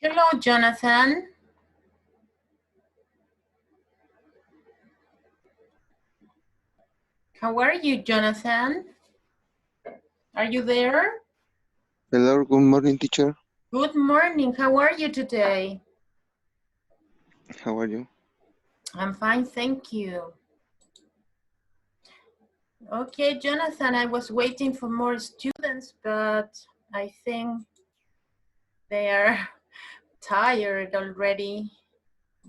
Hello, Jonathan. How are you, Jonathan? Are you there? Hello, good morning, teacher. Good morning. How are you today? How are you? I'm fine, thank you. Okay, Jonathan, I was waiting for more students, but I think they are tired already.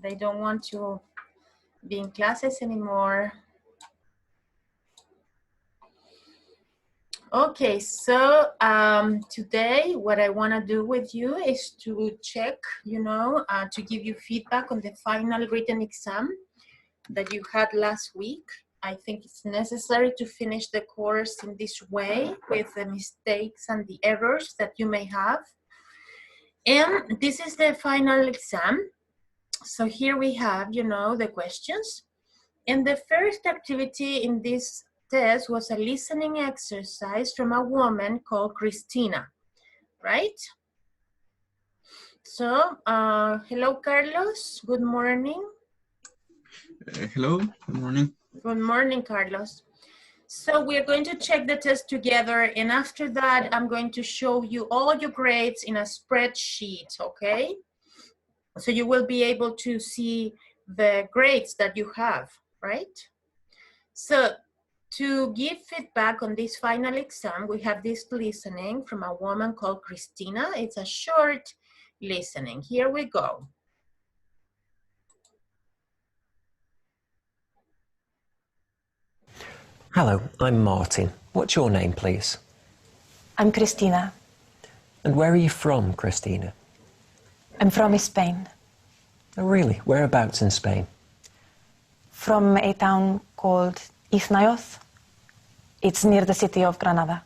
They don't want to be in classes anymore. Okay, so today what I want to do with you is to check, to give you feedback on the final written exam that you had last week. I think it's necessary to finish the course in this way with the mistakes and the errors that you may have. And this is the final exam. So here we have, the questions. And the first activity in this test was a listening exercise from a woman called Christina, right? So, hello, Carlos. Good morning. Hello, good morning. Good morning, Carlos. So we're going to check the test together, and after that, I'm going to show you all your grades in a spreadsheet, okay? So you will be able to see the grades that you have, right? So to give feedback on this final exam, we have this listening from a woman called Christina. It's a short listening. Here we go. Hello, I'm Martin. What's your name, please? I'm Christina. And where are you from, Christina? I'm from Spain. Oh, really? Whereabouts in Spain? From a town called Iznayoz. It's near the city of Granada.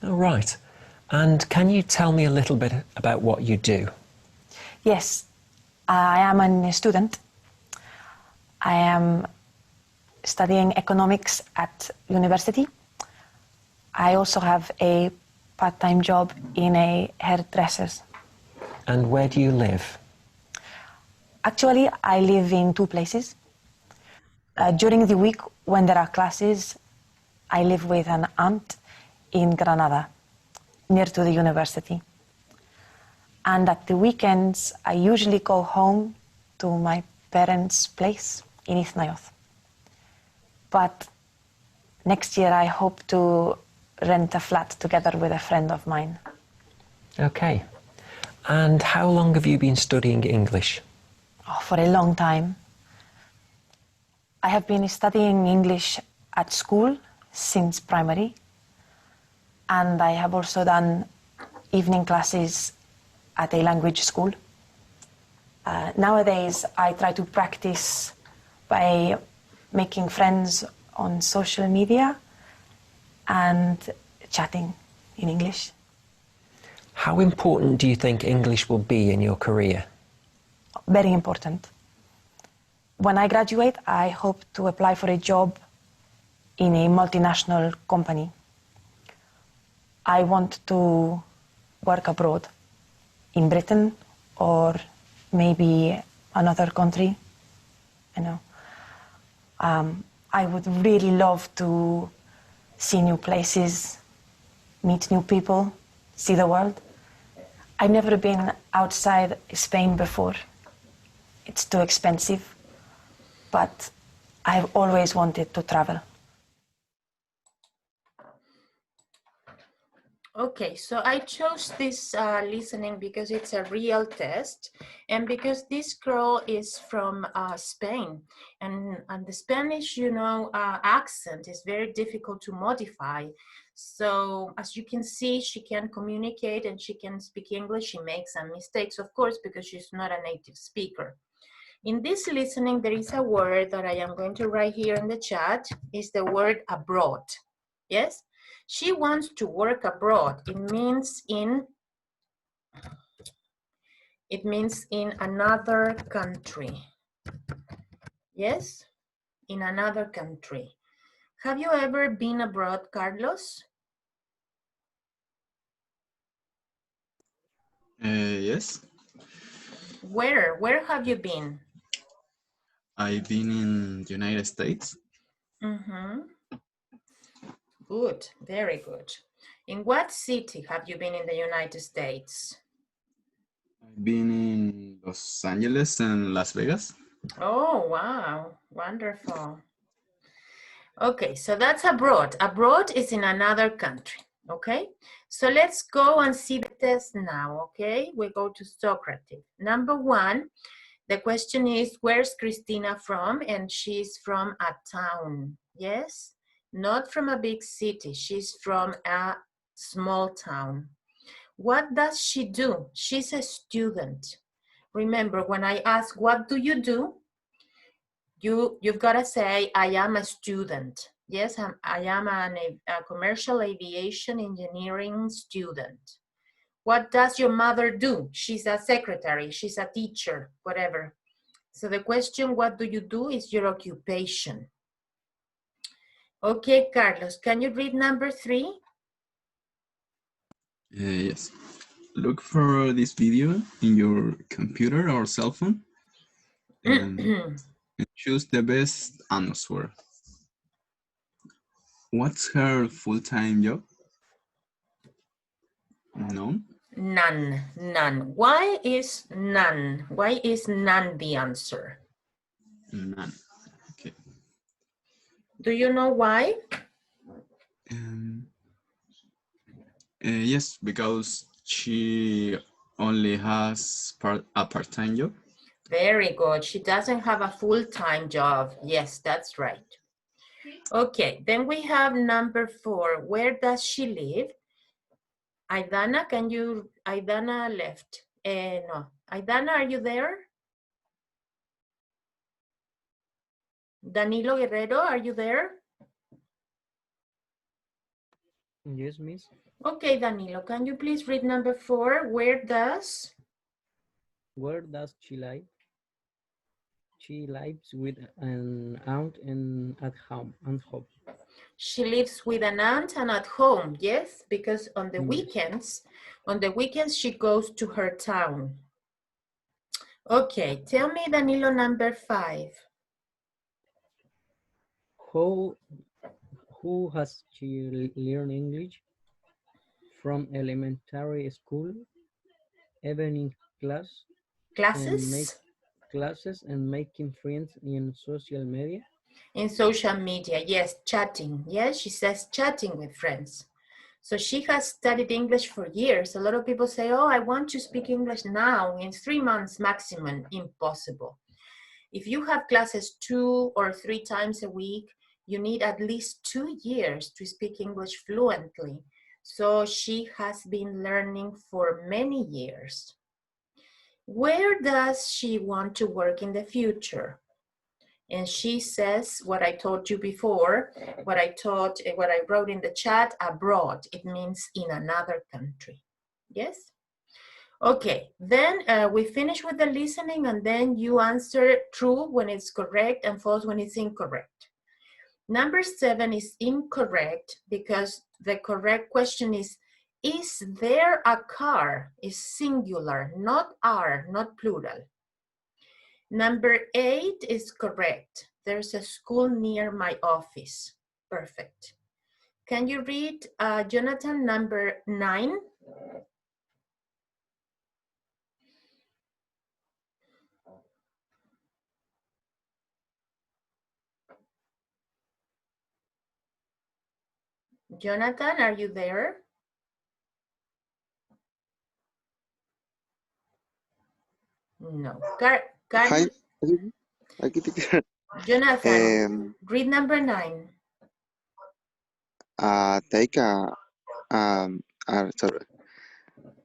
Oh, right. And can you tell me a little bit about what you do? Yes, I am a student. I am studying economics at university. I also have a part-time job in a hairdresser's. And where do you live? Actually, I live in two places. During the week, when there are classes, I live with an aunt in Granada, near to the university. And at the weekends, I usually go home to my parents' place in Iznayoz. But next year, I hope to rent a flat together with a friend of mine. Okay. And how long have you been studying English? Oh, for a long time. I have been studying English at school since primary, and I have also done evening classes at a language school. Nowadays, I try to practice by making friends on social media and chatting in English. How important do you think English will be in your career? Very important. When I graduate, I hope to apply for a job in a multinational company. I want to work abroad, in Britain or maybe another country. I would really love to see new places, meet new people, see the world. I've never been outside Spain before. It's too expensive, but I've always wanted to travel. Okay, so I chose this listening because it's a real test and because this girl is from Spain and the Spanish, accent is very difficult to modify. So as you can see, she can communicate and she can speak English. She makes some mistakes, of course, because she's not a native speaker. In this listening, there is a word that I am going to write here in the chat, is the word abroad, yes? She wants to work abroad. It means in another country. Yes, in another country. Have you ever been abroad, Carlos? Yes. Where have you been? I've been in the United States. Mm-hmm. Good, very good. In what city have you been in the United States? I've been in Los Angeles and Las Vegas. Oh, wow, wonderful. Okay, so that's abroad. Abroad is in another country, okay? So let's go and see the test now, okay? We go to Socrates. Number 1, the question is, where's Christina from? And she's from a town, yes? Not from a big city, she's from a small town. What does she do? She's a student. Remember, when I ask, what do? You've got to say, I am a student. Yes, I am a commercial aviation engineering student. What does your mother do? She's a secretary, she's a teacher, whatever. So the question, what do you do, is your occupation. Okay, Carlos, can you read number 3? Yes. Look for this video in your computer or cell phone and choose the best answer. What's her full-time job? No. None. Why is none? Why is none the answer? None. Okay. Do you know why? Yes, because she only has a part-time job. Very good. She doesn't have a full-time job. Yes, that's right. Okay, then we have number 4. Where does she live? Aidana, Aidana left. No. Aidana, are you there? Danilo Guerrero, are you there? Yes, miss. Okay, Danilo, can you please read number 4? Where does she live? She lives with an aunt and at home. She lives with an aunt and at home, yes, because on the Yes. weekends she goes to her town. Okay, tell me, Danilo, number 5. Who has she learned English? From elementary school, evening Classes? classes and making friends in social media. In social media, yes, chatting. Yes, she says chatting with friends. So she has studied English for years. A lot of people say, oh, I want to speak English now, in 3 months maximum. Impossible. If you have classes 2 or 3 times a week, you need at least 2 years to speak English fluently. So she has been learning for many years. Where does she want to work in the future? And she says what I told you before, what I wrote in the chat, abroad. It means in another country. Yes? Okay, then we finish with the listening, and then you answer true when it's correct and false when it's incorrect. Number 7 is incorrect because the correct question is there a car? Is singular, not are, not plural. Number 8 is correct. There's a school near my office. Perfect. Can you read, Jonathan, number 9? Jonathan, are you there? No. Hi. Jonathan, read number 9. Take a sorry.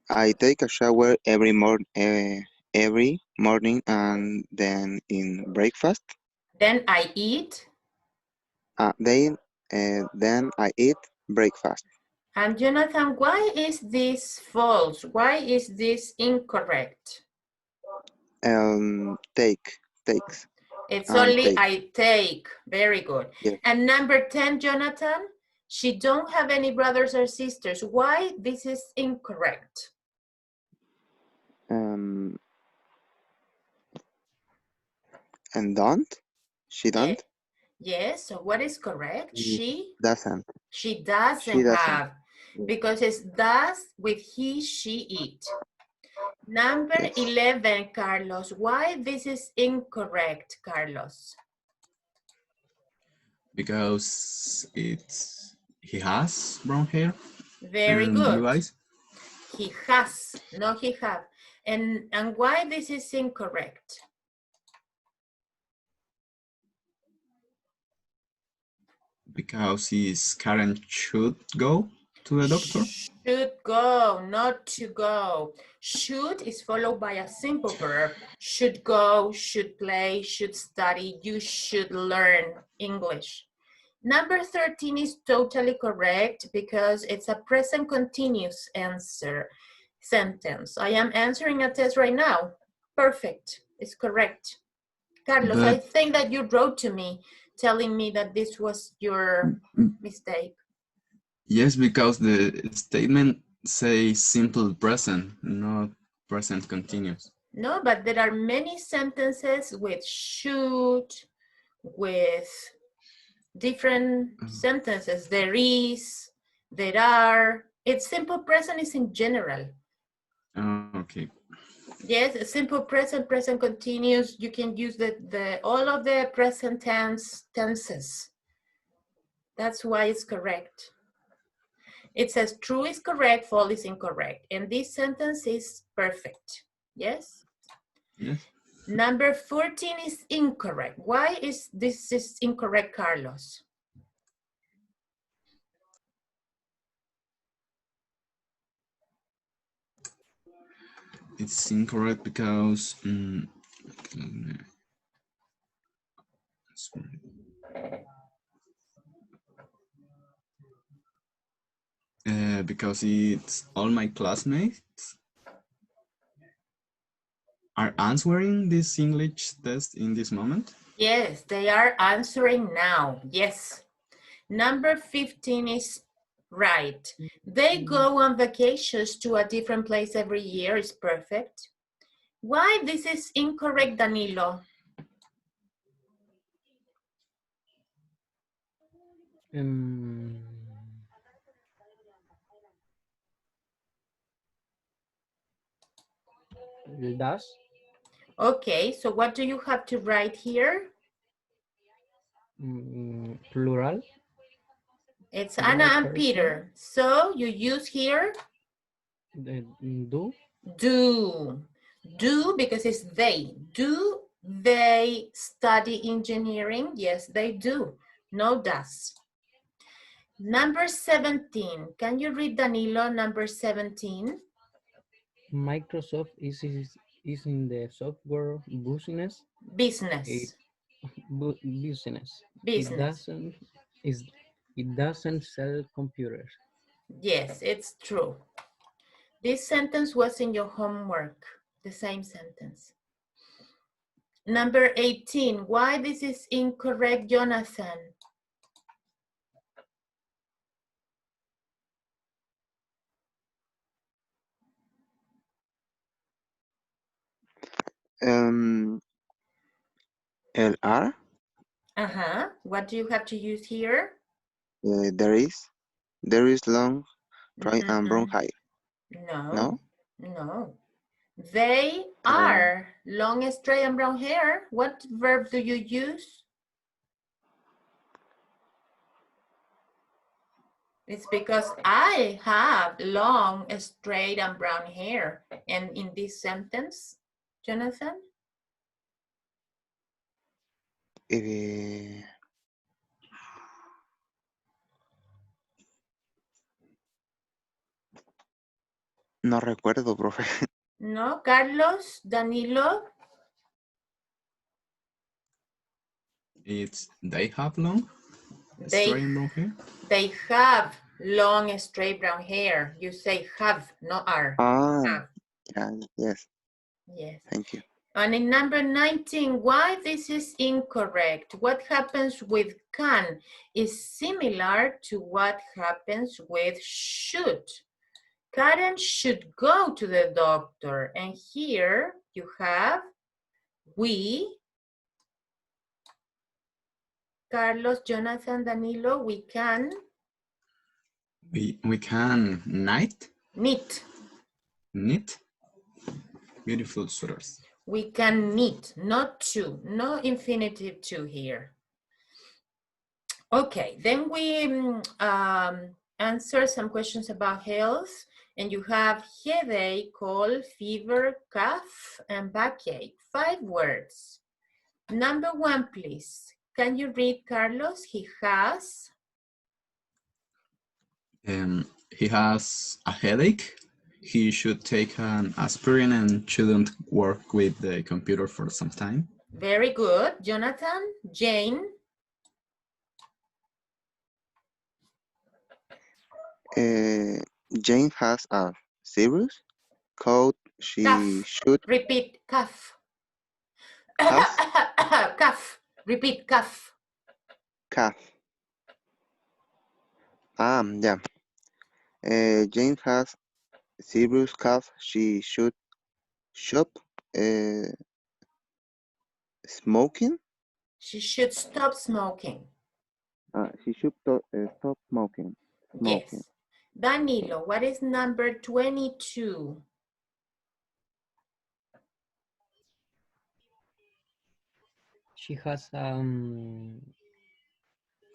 I take a shower every morning and then in breakfast. Then I eat. Then I eat breakfast. And Jonathan, why is this false? Why is this incorrect? Takes. It's only take. I take. Very good. Yes. And number 10, Jonathan, she don't have any brothers or sisters. Why this is incorrect? And don't? She Yeah. don't? Yes, so what is correct? She doesn't. She doesn't She doesn't. have, because it's does with he, she, it. Number Yes. 11, Carlos. Why this is incorrect, Carlos? Because he has brown hair Very and good. blue eyes. He has, no he have. And why this is incorrect? Because Karen should go to the doctor. Should go, not to go. Should is followed by a simple verb. Should go, should play, should study, you should learn English. Number 13 is totally correct because it's a present continuous answer sentence. I am answering a test right now. Perfect, it's correct. Carlos, I think that you wrote to me telling me that this was your mistake. Yes, because the statement says simple present, not present continuous. No, but there are many sentences with should, with different sentences. There is, there are. It's simple present is in general. Okay. Yes, a simple present, present continuous. You can use all of the present tenses. That's why it's correct. It says true is correct, false is incorrect. And this sentence is perfect. Yes? Yes. Number 14 is incorrect. Why is this is incorrect, Carlos? It's incorrect because because it's all my classmates are answering this English test in this moment. Yes, they are answering now. Yes. Number 15 is right. They go on vacations to a different place every year is perfect. Why this is incorrect, Danilo? Does? Okay, so what do you have to write here? Plural. It's Anna and Peter. So you use here? Do. Do. Do because it's they. Do they study engineering? Yes, they do. No does. Number 17. Can you read, Danilo, number 17? Microsoft is in the software business. Business. Business. Business. It doesn't sell computers. Yes, it's true. This sentence was in your homework, the same sentence. Number 18, why this is incorrect, Jonathan? LR? What do you have to use here? There is long, straight and brown hair. No. They are long, straight, and brown hair. What verb do you use? It's because I have long, straight, and brown hair. And in this sentence, Jonathan? No recuerdo, profe. No, Carlos, Danilo? It's they have long, straight and brown hair. They have long, straight brown hair. You say have, not are. Ah, yes. Yes. Thank you. And in number 19, why this is incorrect? What happens with can is similar to what happens with should. Karen should go to the doctor. And here you have we Carlos, Jonathan, Danilo, we can We can knit. knit. Beautiful sweaters. We can knit, not to, no infinitive to here. Okay, then we answer some questions about health, and you have headache, cold, fever, cough, and backache. 5 words. Number 1, please. Can you read, Carlos? He has a headache. He should take an aspirin and shouldn't work with the computer for some time. Very good. Jonathan, Jane. Jane has a serious cold. She Cough. should Repeat, cough. Cough? Cough. Repeat, cough. cough. Yeah. Jane has serious cough. She should stop smoking. She should stop smoking. She should stop smoking. Yes. Danilo, what is number 22? She has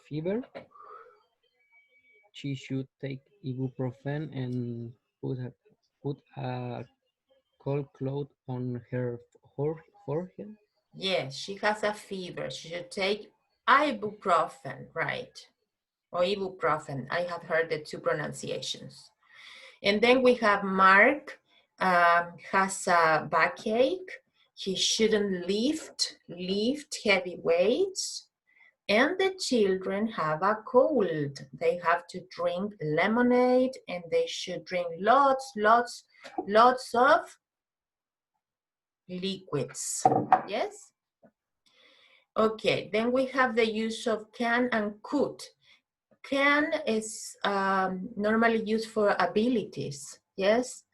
fever. She should take ibuprofen and put a cold cloth on her forehead. Yes, she has a fever. She should take ibuprofen, right? Or ibuprofen. I have heard the 2 pronunciations. And then we have Mark, has a backache. He shouldn't lift heavy weights. And the children have a cold. They have to drink lemonade, and they should drink lots of liquids. Yes? Okay, then we have the use of can and could. Can is normally used for abilities. Yes?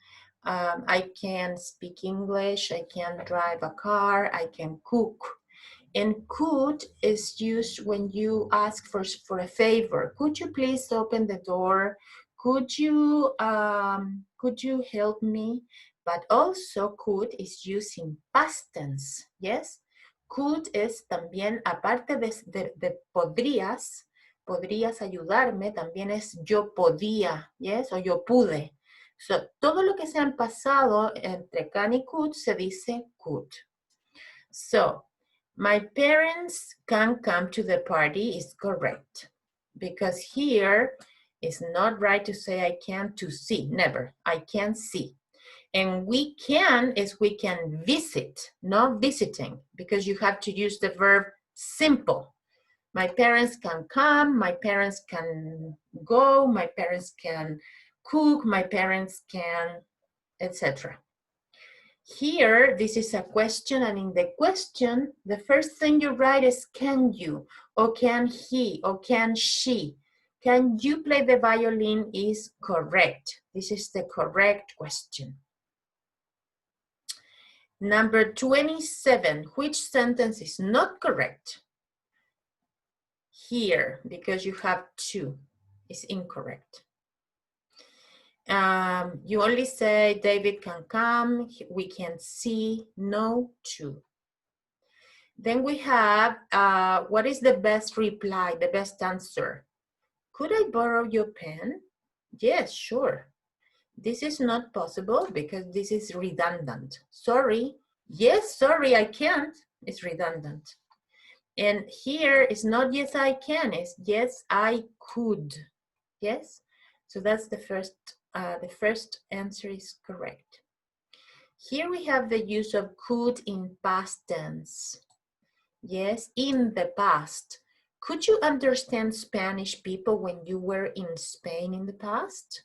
I can speak English, I can drive a car, I can cook. And could is used when you ask for a favor. Could you please open the door? Could you help me? But also could is used in past tense, yes? Could es también, aparte de podrías ayudarme, también es yo podía, yes? O yo pude. So, todo lo que sea en pasado entre can y could se dice could. So, my parents can come to the party is correct, because here it's not right to say I can to see, never, I can see. And we can is we can visit, not visiting, because you have to use the verb simple. My parents can come, my parents can go, my parents can cook, my parents can, etc. Here, this is a question, and in the question, the first thing you write is can you, or can he, or can she. Can you play the violin is correct. This is the correct question. Number 27, which sentence is not correct? Here, because you have 2, is incorrect. You only say David can come, we can see, no, 2. Then we have, what is the best reply, the best answer? Could I borrow your pen? Yes, sure. This is not possible because this is redundant. Sorry. Yes, sorry, I can't. It's redundant. And here it's not yes, I can. It's yes, I could. Yes? So that's the first answer is correct. Here we have the use of could in past tense. Yes, in the past. Could you understand Spanish people when you were in Spain in the past?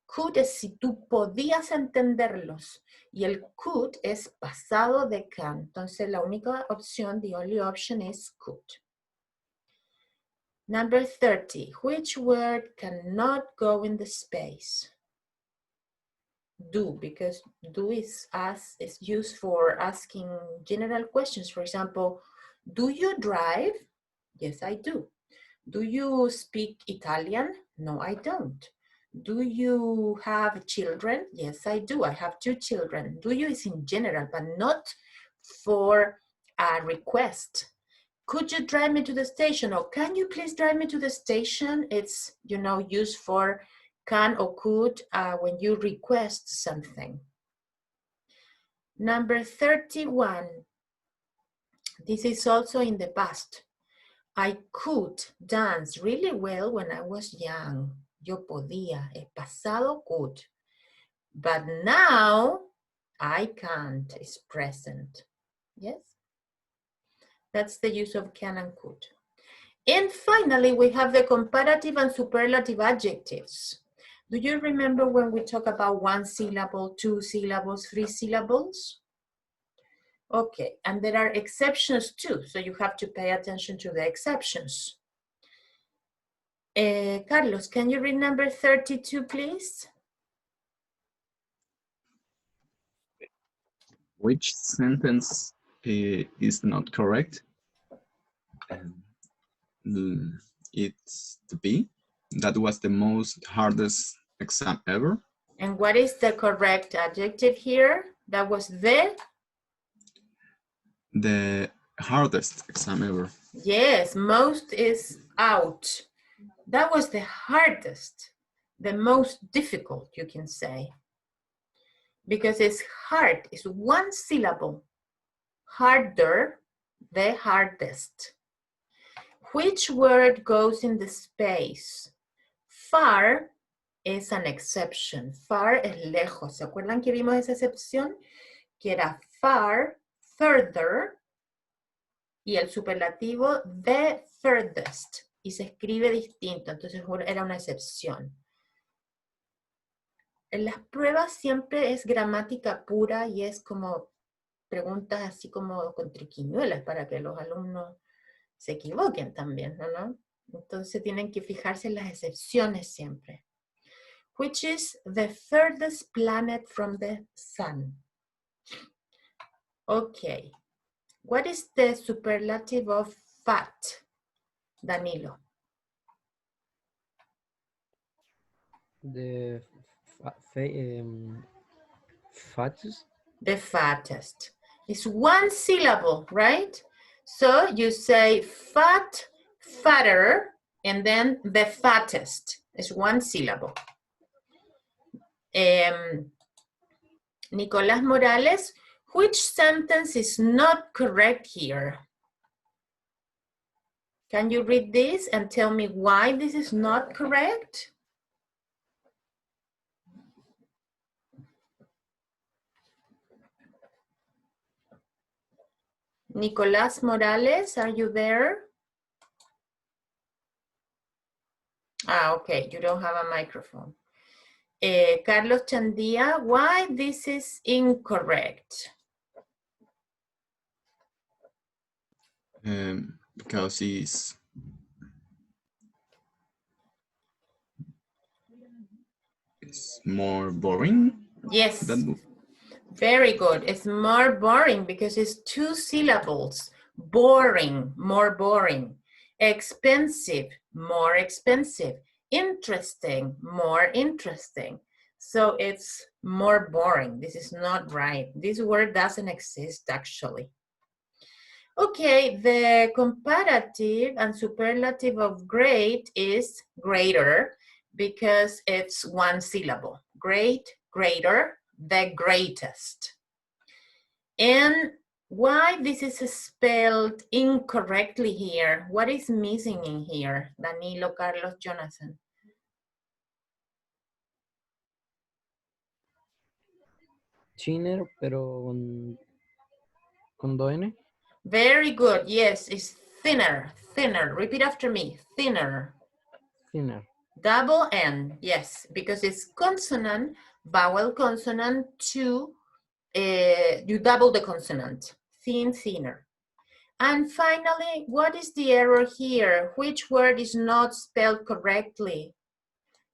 Could es si tú podías entenderlos. Y el could es pasado de can. Entonces la única opción, the only option is could. Number 30, which word cannot go in the space? Do, because do is used for asking general questions. For example, do you drive? Yes, I do. Do you speak Italian? No, I don't. Do you have children? Yes, I do. I have 2 children. Do you is in general, but not for a request. Could you drive me to the station? Or can you please drive me to the station? It's, you know, used for can or could when you request something. Number 31. This is also in the past. I could dance really well when I was young. Yo podía, el pasado could. But now I can't, it's present. Yes? That's the use of can and could. And finally, we have the comparative and superlative adjectives. Do you remember when we talk about 1 syllable, 2 syllables, 3 syllables? Okay, and there are exceptions too, so you have to pay attention to the exceptions. Carlos, can you read number 32, please? Which sentence is not correct? It's the B. That was the most hardest exam ever. And what is the correct adjective here? That was the hardest exam ever. Yes, most is out. That was the hardest, the most difficult, you can say. Because it's hard, it's 1 syllable. Harder, the hardest. Which word goes in the space? Far es an exception. Far es lejos. ¿Se acuerdan que vimos esa excepción? Que era far, further, y el superlativo the furthest. Y se escribe distinto, entonces era una excepción. En las pruebas siempre es gramática pura y es como preguntas así como con triquiñuelas para que los alumnos se equivoquen también, ¿no? Entonces tienen que fijarse en las excepciones siempre. Which is the furthest planet from the sun? Okay. What is the superlative of fat, Danilo? The fattest. The fattest. It's 1 syllable, right? So you say fat, fatter, and then the fattest. It's 1 syllable. Nicolás Morales, which sentence is not correct here? Can you read this and tell me why this is not correct? Nicolás Morales, are you there? Ah, okay, you don't have a microphone. Carlos Chandia, why this is incorrect? Because it's more boring. Yes, very good. It's more boring because it's 2 syllables. Boring, more boring. Expensive, more expensive. Interesting, more interesting. So it's more boring. This is not right. This word doesn't exist actually. Okay, the comparative and superlative of great is greater because it's 1 syllable. Great, greater, the greatest. And why this is spelled incorrectly here? What is missing in here? Danilo, Carlos, Jonathan. Thinner, pero con 2N. Very good. Yes, it's thinner, thinner. Repeat after me. Thinner. Thinner. Double N, yes, because it's consonant, vowel consonant to, you double the consonant. Thin, thinner. And finally, what is the error here? Which word is not spelled correctly?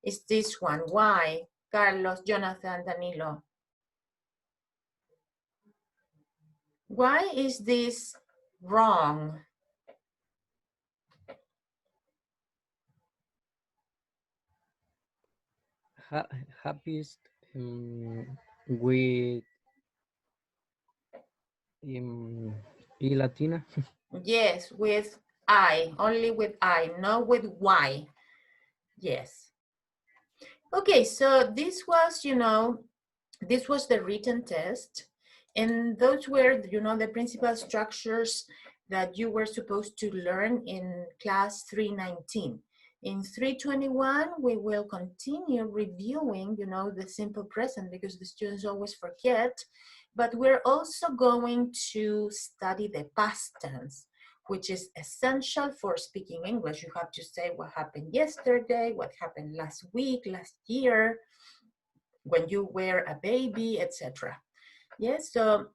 It's this one. Why? Carlos, Jonathan, Danilo. Why is this wrong? happiest with E Latina. Yes, with I, only with I, not with Y. Yes. Okay, so this was, you know, this was the written test. And those were, you know, the principal structures that you were supposed to learn in class 319. In 321, we will continue reviewing, you know, the simple present because the students always forget, but we're also going to study the past tense, which is essential for speaking English. You have to say what happened yesterday, what happened last week, last year, when you were a baby, etc. Yes, so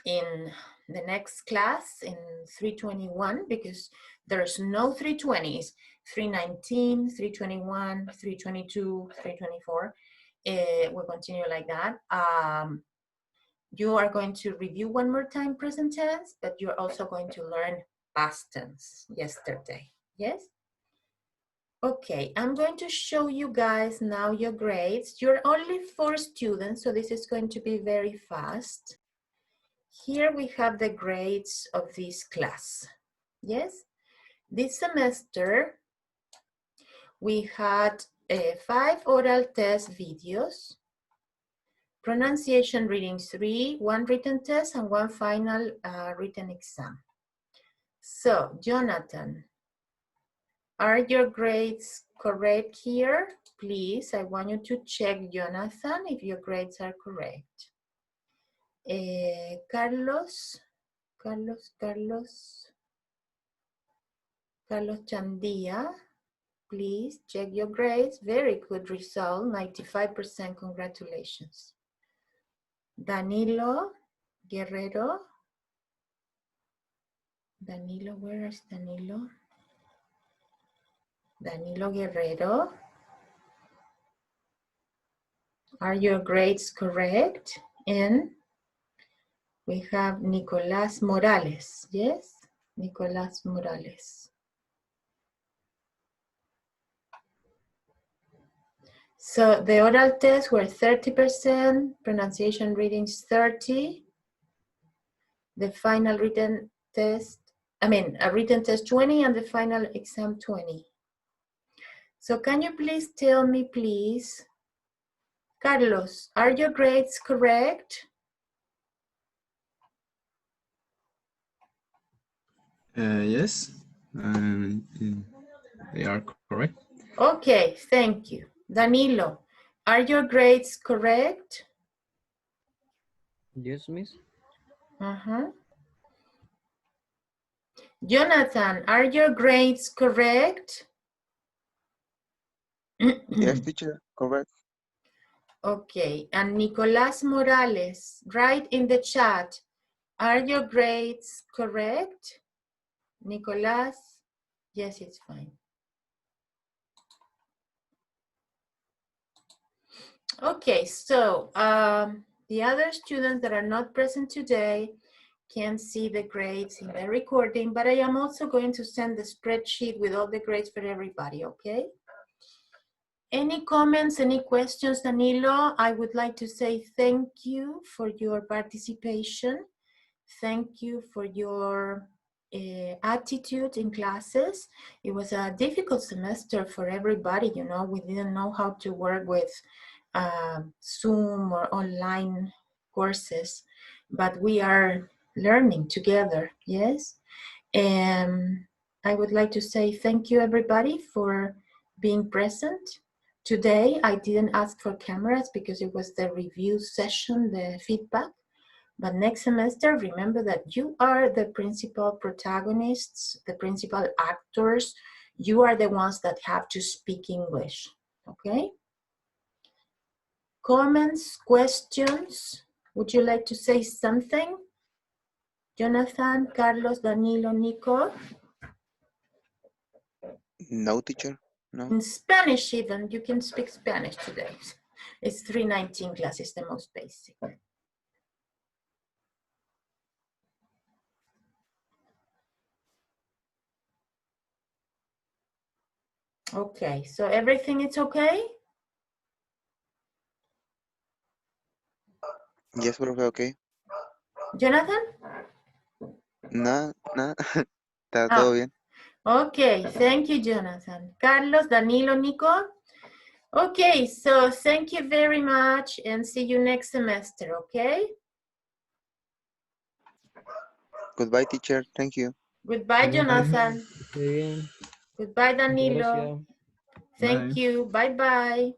in the next class, in 321, because there's no 320s, 319, 321, 322, 324, we'll continue like that. You are going to review one more time present tense, but you're also going to learn past tense, yesterday, yes? Okay, I'm going to show you guys now your grades. You're only 4 students, so this is going to be very fast. Here we have the grades of this class. Yes, this semester we had 5 oral test videos, pronunciation reading 3, 1 written test, and 1 final written exam. So, Jonathan, are your grades correct here? Please, I want you to check, Jonathan, if your grades are correct. Carlos Chandia, please check your grades. Very good result, 95%, congratulations. Danilo Guerrero. Danilo, where is Danilo? Danilo Guerrero. Are your grades correct? And we have Nicolás Morales, yes? Nicolás Morales. So the oral tests were 30%, pronunciation readings 30, the final written test, a written test 20 and the final exam 20. So can you please tell me, please, Carlos, are your grades correct? Yes, they are correct. Okay, thank you. Danilo, are your grades correct? Yes, miss. Jonathan, are your grades correct? Yes, teacher, correct. Okay, and Nicolás Morales, write in the chat, are your grades correct? Nicolás, yes, it's fine. Okay, so the other students that are not present today can see the grades in the recording, but I am also going to send the spreadsheet with all the grades for everybody, okay? Any comments, any questions, Danilo? I would like to say thank you for your participation. Thank you for your attitude in classes. It was a difficult semester for everybody, you know, we didn't know how to work with Zoom or online courses, but we are learning together, yes? And I would like to say thank you everybody for being present. Today, I didn't ask for cameras because it was the review session, the feedback. But next semester, remember that you are the principal protagonists, the principal actors. You are the ones that have to speak English, okay? Comments, questions? Would you like to say something? Jonathan, Carlos, Danilo, Nico? No, teacher, no. In Spanish even, you can speak Spanish today. It's 319 class, it's the most basic. Okay, so everything is okay? Yes, profe, okay. Jonathan? Nada, nada. Está Ah. todo bien. Okay, thank you, Jonathan. Carlos, Danilo, Nico? Okay, so thank you very much and see you next semester, okay? Goodbye, teacher. Thank you. Goodbye, Jonathan. Muy bien. Goodbye, Muchas Danilo. gracias. Thank Bye. you. Bye-bye.